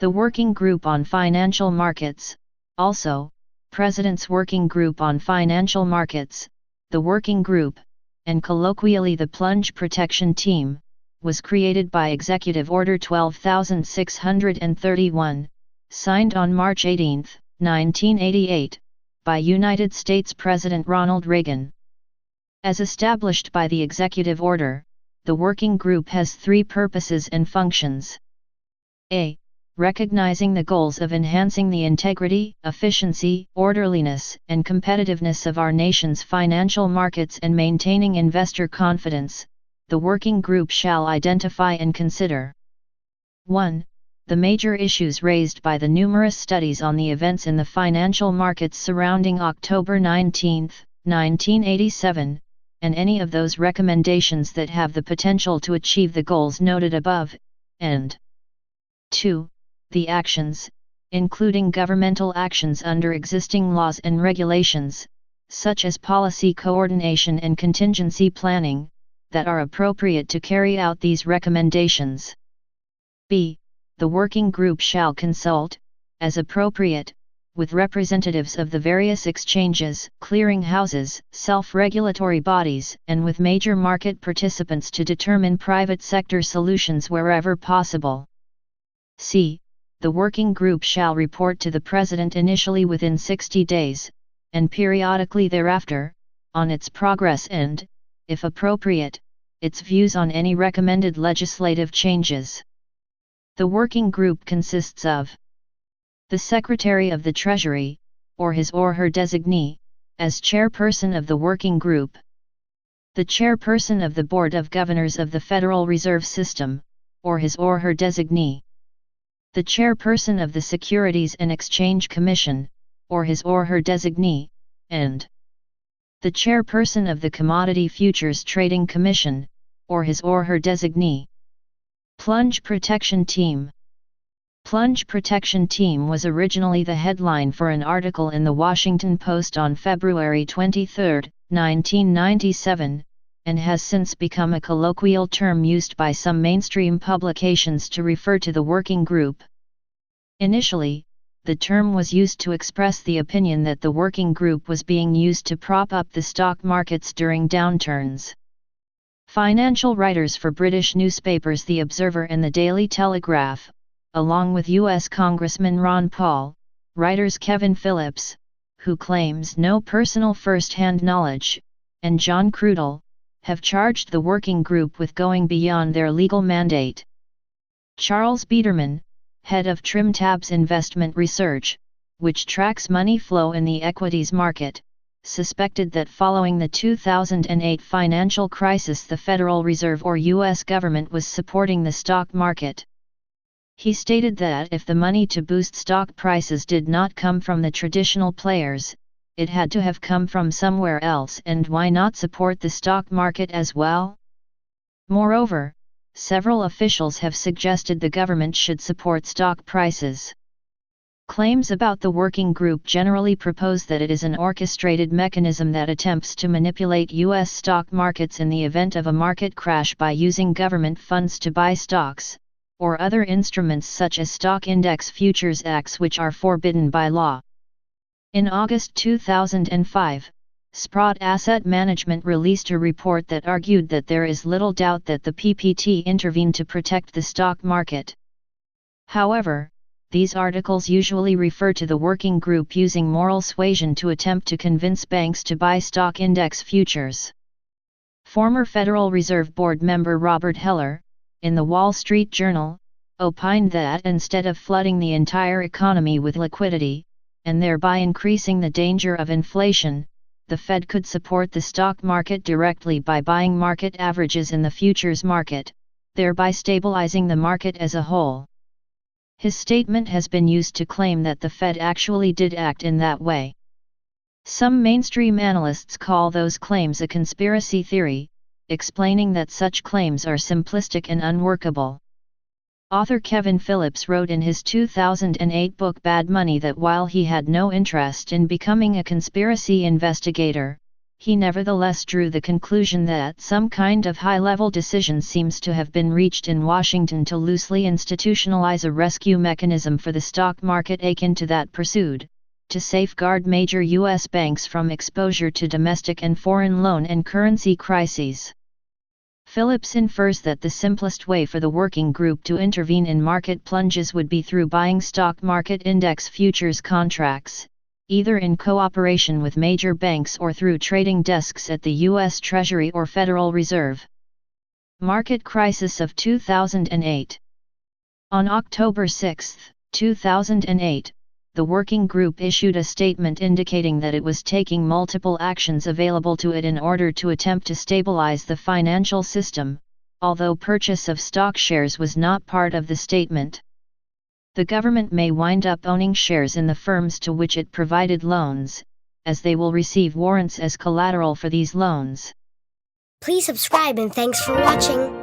The Working Group on Financial Markets, also, President's Working Group on Financial Markets, the Working Group, and colloquially the Plunge Protection Team, was created by Executive Order 12631, signed on March 18, 1988, by United States President Ronald Reagan. As established by the Executive Order, the Working Group has three purposes and functions. A. Recognizing the goals of enhancing the integrity, efficiency, orderliness, and competitiveness of our nation's financial markets and maintaining investor confidence, the Working Group shall identify and consider 1. The major issues raised by the numerous studies on the events in the financial markets surrounding October 19, 1987, and any of those recommendations that have the potential to achieve the goals noted above, and 2. The actions, including governmental actions under existing laws and regulations, such as policy coordination and contingency planning, that are appropriate to carry out these recommendations. B. The Working Group shall consult, as appropriate, with representatives of the various exchanges, clearing houses, self-regulatory bodies, and with major market participants to determine private sector solutions wherever possible. C. The Working Group shall report to the President initially within 60 days, and periodically thereafter, on its progress and, if appropriate, its views on any recommended legislative changes. The Working Group consists of the Secretary of the Treasury, or his or her designee, as chairperson of the Working Group, the Chairperson of the Board of Governors of the Federal Reserve System, or his or her designee, the Chairperson of the Securities and Exchange Commission, or his or her designee, and the Chairperson of the Commodity Futures Trading Commission, or his or her designee. Plunge Protection Team. Plunge Protection Team was originally the headline for an article in the Washington Post on February 23, 1997, and has since become a colloquial term used by some mainstream publications to refer to the Working Group. Initially, the term was used to express the opinion that the Working Group was being used to prop up the stock markets during downturns. Financial writers for British newspapers The Observer and the Daily Telegraph, along with U.S. Congressman Ron Paul, writers Kevin Phillips, who claims no personal first-hand knowledge, and John Crudell, have charged the Working Group with going beyond their legal mandate. Charles Biederman, head of TrimTab's investment research, which tracks money flow in the equities market, suspected that following the 2008 financial crisis the Federal Reserve or U.S. government was supporting the stock market. He stated that if the money to boost stock prices did not come from the traditional players, it had to have come from somewhere else, and why not support the stock market as well? Moreover, several officials have suggested the government should support stock prices. Claims about the Working Group generally propose that it is an orchestrated mechanism that attempts to manipulate U.S. stock markets in the event of a market crash by using government funds to buy stocks, or other instruments such as stock index futures acts which are forbidden by law. In August 2005, Sprott Asset Management released a report that argued that there is little doubt that the PPT intervened to protect the stock market. However, these articles usually refer to the Working Group using moral suasion to attempt to convince banks to buy stock index futures. Former Federal Reserve Board member Robert Heller, in the Wall Street Journal, opined that instead of flooding the entire economy with liquidity, and thereby increasing the danger of inflation, the Fed could support the stock market directly by buying market averages in the futures market, thereby stabilizing the market as a whole. His statement has been used to claim that the Fed actually did act in that way. Some mainstream analysts call those claims a conspiracy theory, explaining that such claims are simplistic and unworkable. Author Kevin Phillips wrote in his 2008 book Bad Money that while he had no interest in becoming a conspiracy investigator, he nevertheless drew the conclusion that some kind of high-level decision seems to have been reached in Washington to loosely institutionalize a rescue mechanism for the stock market akin to that pursued, to safeguard major U.S. banks from exposure to domestic and foreign loan and currency crises. Phillips infers that the simplest way for the working group to intervene in market plunges would be through buying stock market index futures contracts, either in cooperation with major banks or through trading desks at the U.S. Treasury or Federal Reserve. Market Crisis of 2008. On October 6, 2008, the working group issued a statement indicating that it was taking multiple actions available to it in order to attempt to stabilize the financial system, although purchase of stock shares was not part of the statement. The government may wind up owning shares in the firms to which it provided loans, as they will receive warrants as collateral for these loans. Please subscribe and thanks for watching.